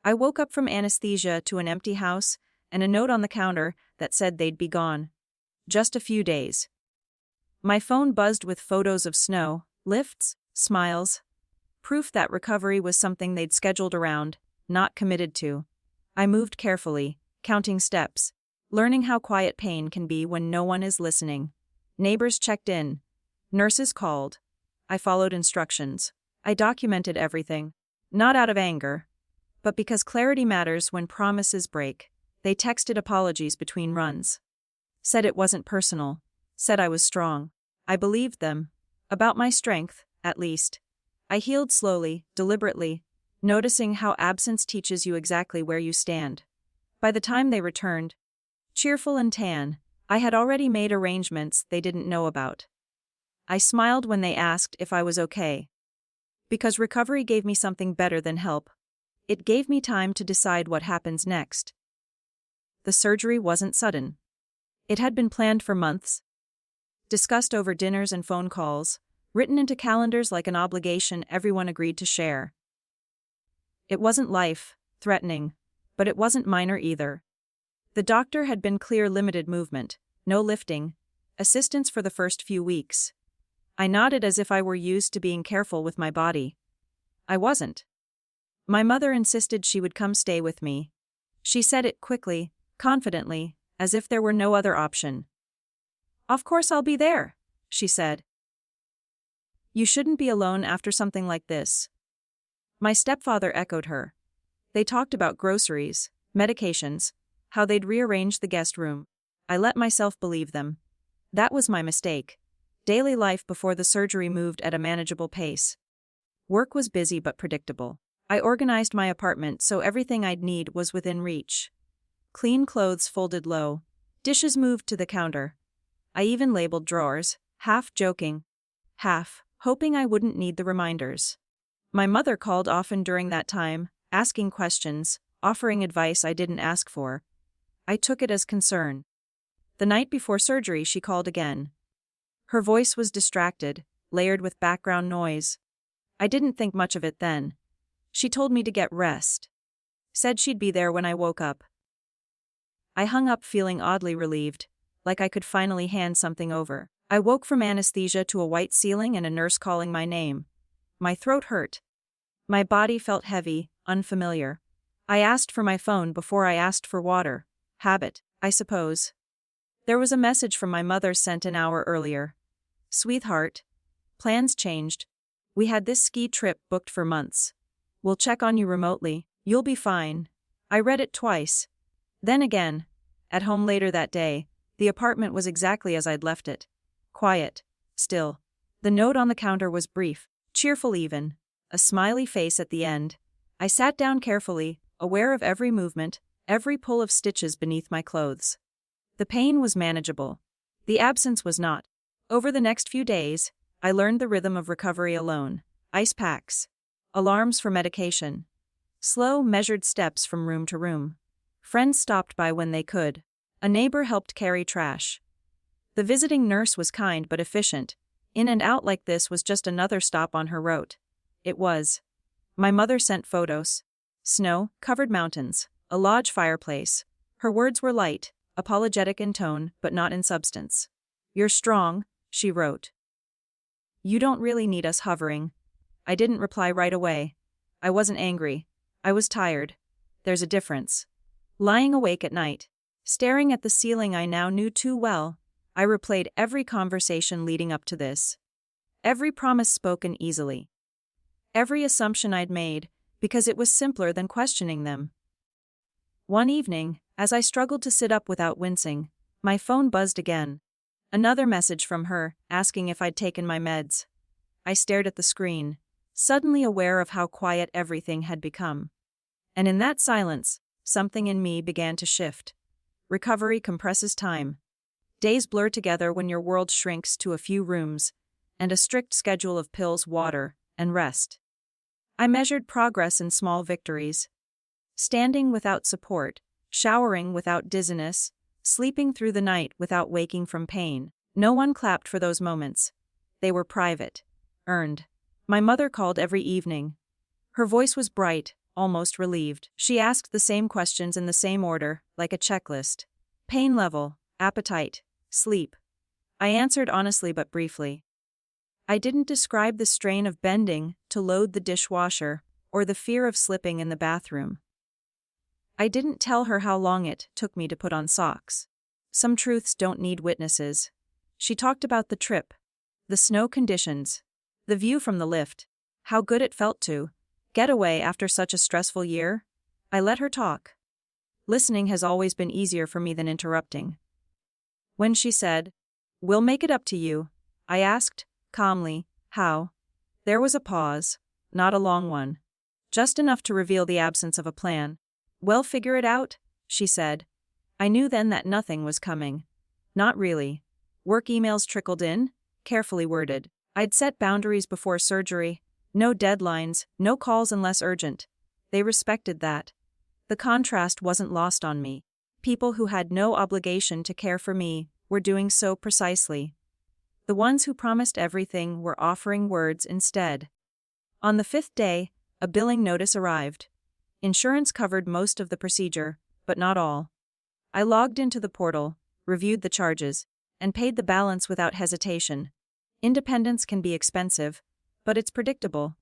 I woke up from anesthesia to an empty house and a note on the counter that said they'd be gone. Just a few days. My phone buzzed with photos of snow, lifts, smiles. Proof that recovery was something they'd scheduled around, not committed to. I moved carefully, counting steps, learning how quiet pain can be when no one is listening. Neighbors checked in. Nurses called. I followed instructions. I documented everything. Not out of anger, but because clarity matters when promises break. They texted apologies between runs. Said it wasn't personal. Said I was strong. I believed them. About my strength, at least. I healed slowly, deliberately, noticing how absence teaches you exactly where you stand. By the time they returned, cheerful and tan, I had already made arrangements they didn't know about. I smiled when they asked if I was okay. Because recovery gave me something better than help. It gave me time to decide what happens next. The surgery wasn't sudden. It had been planned for months, discussed over dinners and phone calls, written into calendars like an obligation everyone agreed to share. It wasn't life-threatening, but it wasn't minor either. The doctor had been clear: limited movement, no lifting, assistance for the first few weeks. I nodded as if I were used to being careful with my body. I wasn't. My mother insisted she would come stay with me. She said it quickly, confidently, as if there were no other option. "Of course I'll be there," she said. "You shouldn't be alone after something like this." My stepfather echoed her. They talked about groceries, medications, how they'd rearranged the guest room. I let myself believe them. That was my mistake. Daily life before the surgery moved at a manageable pace. Work was busy but predictable. I organized my apartment so everything I'd need was within reach. Clean clothes folded low, dishes moved to the counter. I even labeled drawers, half joking, half hoping I wouldn't need the reminders. My mother called often during that time, asking questions, offering advice I didn't ask for. I took it as concern. The night before surgery, she called again. Her voice was distracted, layered with background noise. I didn't think much of it then. She told me to get rest. Said she'd be there when I woke up. I hung up feeling oddly relieved, like I could finally hand something over. I woke from anesthesia to a white ceiling and a nurse calling my name. My throat hurt. My body felt heavy, unfamiliar. I asked for my phone before I asked for water. Habit, I suppose. There was a message from my mother sent an hour earlier. "Sweetheart, plans changed. We had this ski trip booked for months. We'll check on you remotely. You'll be fine." I read it twice. Then again. At home later that day, the apartment was exactly as I'd left it. Quiet. Still. The note on the counter was brief, cheerful even. A smiley face at the end. I sat down carefully, aware of every movement, every pull of stitches beneath my clothes. The pain was manageable. The absence was not. Over the next few days, I learned the rhythm of recovery alone. Ice packs. Alarms for medication. Slow, measured steps from room to room. Friends stopped by when they could. A neighbor helped carry trash. The visiting nurse was kind but efficient. In and out like this was just another stop on her route. It was. My mother sent photos. Snow, covered mountains, a lodge fireplace. Her words were light, apologetic in tone, but not in substance. "You're strong," she wrote. "You don't really need us hovering." I didn't reply right away. I wasn't angry. I was tired. There's a difference. Lying awake at night, staring at the ceiling I now knew too well, I replayed every conversation leading up to this. Every promise spoken easily. Every assumption I'd made, because it was simpler than questioning them. One evening, as I struggled to sit up without wincing, my phone buzzed again. Another message from her, asking if I'd taken my meds. I stared at the screen, suddenly aware of how quiet everything had become. And in that silence, something in me began to shift. Recovery compresses time. Days blur together when your world shrinks to a few rooms, and a strict schedule of pills, water, and rest. I measured progress in small victories. Standing without support, showering without dizziness, sleeping through the night without waking from pain. No one clapped for those moments. They were private. Earned. My mother called every evening. Her voice was bright, almost relieved. She asked the same questions in the same order, like a checklist. Pain level, appetite, sleep. I answered honestly but briefly. I didn't describe the strain of bending to load the dishwasher or the fear of slipping in the bathroom. I didn't tell her how long it took me to put on socks. Some truths don't need witnesses. She talked about the trip, the snow conditions, the view from the lift, how good it felt to get away after such a stressful year. I let her talk. Listening has always been easier for me than interrupting. When she said, "We'll make it up to you," I asked, calmly, "How?" There was a pause, not a long one. Just enough to reveal the absence of a plan. "We'll figure it out," she said. I knew then that nothing was coming. Not really. Work emails trickled in, carefully worded. I'd set boundaries before surgery. No deadlines, no calls unless urgent. They respected that. The contrast wasn't lost on me. People who had no obligation to care for me were doing so precisely. The ones who promised everything were offering words instead. On the 5th day, a billing notice arrived. Insurance covered most of the procedure, but not all. I logged into the portal, reviewed the charges, and paid the balance without hesitation. Independence can be expensive, but it's predictable.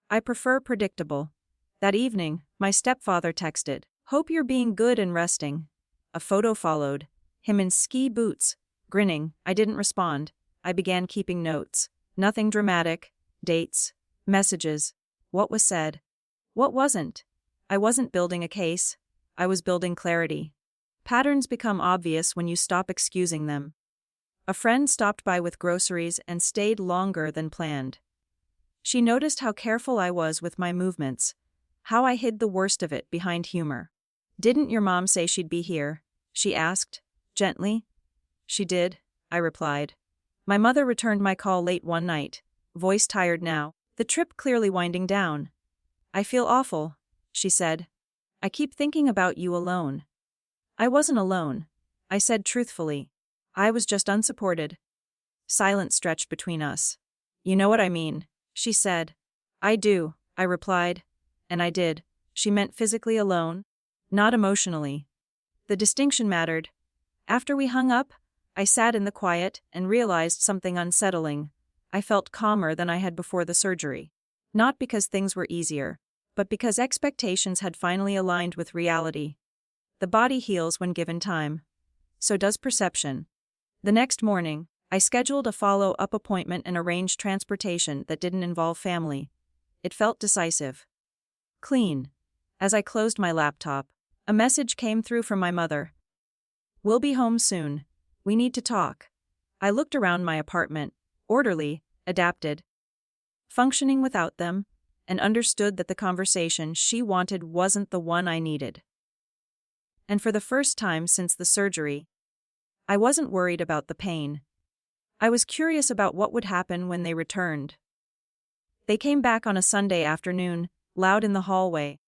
I prefer predictable. That evening, my stepfather texted, "Hope you're being good and resting." A photo followed, him in ski boots, grinning. I didn't respond. I began keeping notes. Nothing dramatic. Dates. Messages. What was said. What wasn't. I wasn't building a case. I was building clarity. Patterns become obvious when you stop excusing them. A friend stopped by with groceries and stayed longer than planned. She noticed how careful I was with my movements, how I hid the worst of it behind humor. "Didn't your mom say she'd be here?" she asked, gently. "She did," I replied. My mother returned my call late one night, voice tired now, the trip clearly winding down. "I feel awful," she said. "I keep thinking about you alone." I wasn't alone, I said truthfully. I was just unsupported. Silence stretched between us. "You know what I mean," she said. "I do," I replied. And I did. She meant physically alone, not emotionally. The distinction mattered. After we hung up, I sat in the quiet and realized something unsettling. I felt calmer than I had before the surgery. Not because things were easier, but because expectations had finally aligned with reality. The body heals when given time. So does perception. The next morning, I scheduled a follow-up appointment and arranged transportation that didn't involve family. It felt decisive. Clean. As I closed my laptop, a message came through from my mother. "We'll be home soon. We need to talk." I looked around my apartment, orderly, adapted, functioning without them, and understood that the conversation she wanted wasn't the one I needed. And for the first time since the surgery, I wasn't worried about the pain. I was curious about what would happen when they returned. They came back on a Sunday afternoon, loud in the hallway.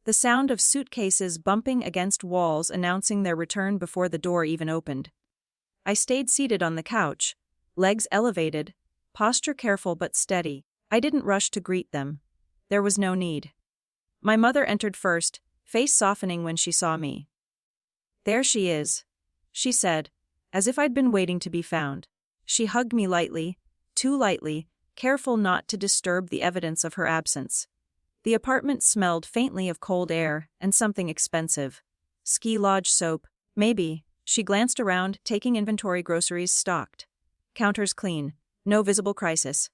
The sound of suitcases bumping against walls announcing their return before the door even opened. I stayed seated on the couch, legs elevated, posture careful but steady. I didn't rush to greet them. There was no need. My mother entered first, face softening when she saw me. "There she is," she said, as if I'd been waiting to be found. She hugged me lightly, too lightly, careful not to disturb the evidence of her absence. The apartment smelled faintly of cold air and something expensive. Ski lodge soap, maybe. She glanced around, taking inventory, groceries stocked. Counters clean, no visible crisis.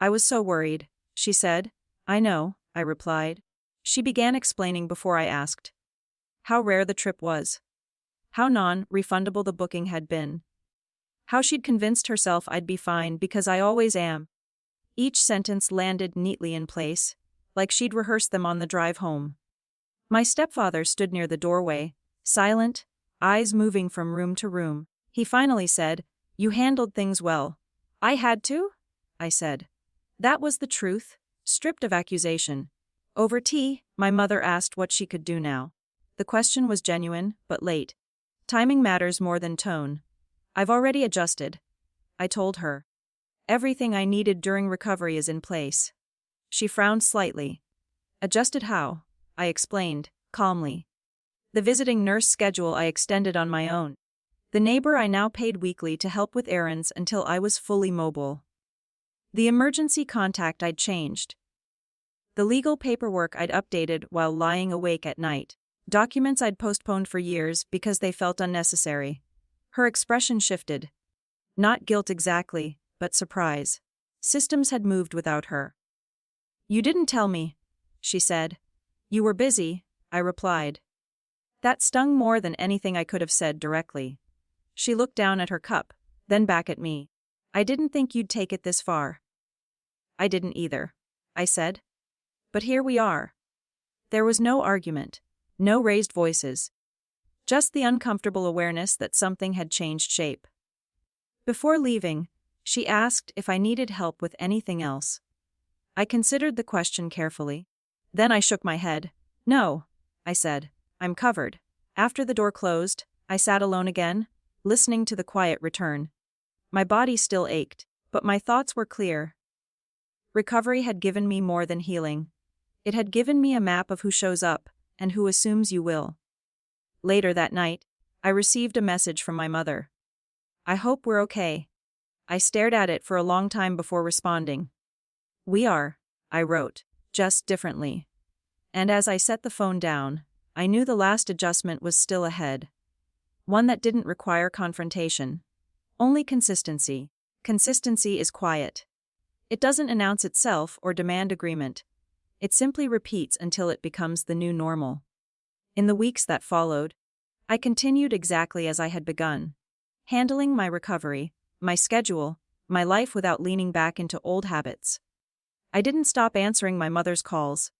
"I was so worried," she said. "I know," I replied. She began explaining before I asked. How rare the trip was. How non-refundable the booking had been. How she'd convinced herself I'd be fine because I always am. Each sentence landed neatly in place, like she'd rehearsed them on the drive home. My stepfather stood near the doorway, silent, eyes moving from room to room. He finally said, "You handled things well." "I had to?" I said. That was the truth, stripped of accusation. Over tea, my mother asked what she could do now. The question was genuine, but late. Timing matters more than tone. "I've already adjusted," I told her. "Everything I needed during recovery is in place." She frowned slightly. "Adjusted how?" I explained, calmly. The visiting nurse schedule I extended on my own. The neighbor I now paid weekly to help with errands until I was fully mobile. The emergency contact I'd changed. The legal paperwork I'd updated while lying awake at night. Documents I'd postponed for years because they felt unnecessary. Her expression shifted. Not guilt exactly, but surprise. Systems had moved without her. "You didn't tell me," she said. "You were busy," I replied. That stung more than anything I could have said directly. She looked down at her cup, then back at me. "I didn't think you'd take it this far." "I didn't either," I said. "But here we are." There was no argument, no raised voices. Just the uncomfortable awareness that something had changed shape. Before leaving, she asked if I needed help with anything else. I considered the question carefully. Then I shook my head. "No," I said. "I'm covered." After the door closed, I sat alone again, listening to the quiet return. My body still ached, but my thoughts were clear. Recovery had given me more than healing. It had given me a map of who shows up and who assumes you will. Later that night, I received a message from my mother. "I hope we're okay." I stared at it for a long time before responding. "We are," I wrote, just differently. And as I set the phone down, I knew the last adjustment was still ahead. One that didn't require confrontation. Only consistency. Consistency is quiet. It doesn't announce itself or demand agreement. It simply repeats until it becomes the new normal. In the weeks that followed, I continued exactly as I had begun. Handling my recovery, my schedule, my life without leaning back into old habits. I didn't stop answering my mother's calls,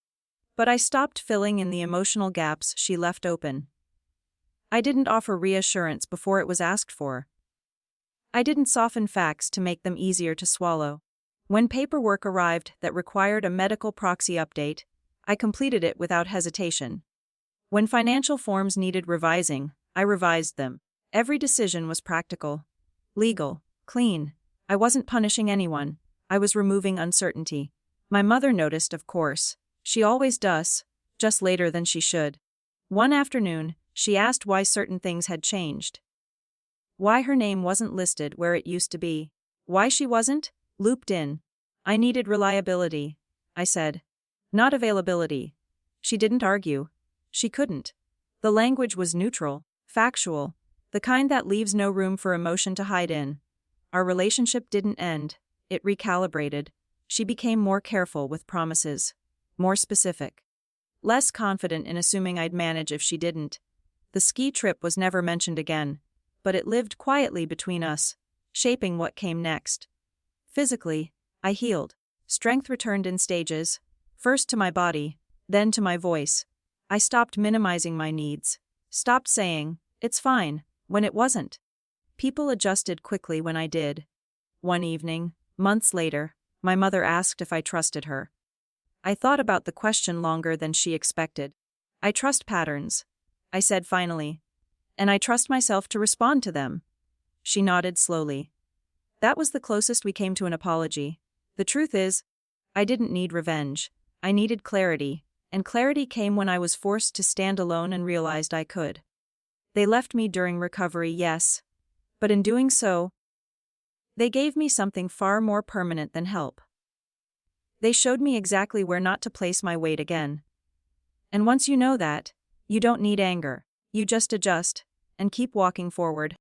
but I stopped filling in the emotional gaps she left open. I didn't offer reassurance before it was asked for. I didn't soften facts to make them easier to swallow. When paperwork arrived that required a medical proxy update, I completed it without hesitation. When financial forms needed revising, I revised them. Every decision was practical, legal, clean. I wasn't punishing anyone. I was removing uncertainty. My mother noticed, of course. She always does, just later than she should. One afternoon, she asked why certain things had changed. Why her name wasn't listed where it used to be. Why she wasn't looped in. I needed reliability, I said. Not availability. She didn't argue. She couldn't. The language was neutral, factual, the kind that leaves no room for emotion to hide in. Our relationship didn't end. It recalibrated. She became more careful with promises. More specific. Less confident in assuming I'd manage if she didn't. The ski trip was never mentioned again, but it lived quietly between us, shaping what came next. Physically, I healed. Strength returned in stages, first to my body, then to my voice. I stopped minimizing my needs, stopped saying, "It's fine," when it wasn't. People adjusted quickly when I did. One evening, months later, my mother asked if I trusted her. I thought about the question longer than she expected. "I trust patterns," I said finally. "And I trust myself to respond to them." She nodded slowly. That was the closest we came to an apology. The truth is, I didn't need revenge. I needed clarity, and clarity came when I was forced to stand alone and realized I could. They left me during recovery, yes, but in doing so, they gave me something far more permanent than help. They showed me exactly where not to place my weight again. And once you know that, you don't need anger. You just adjust and keep walking forward.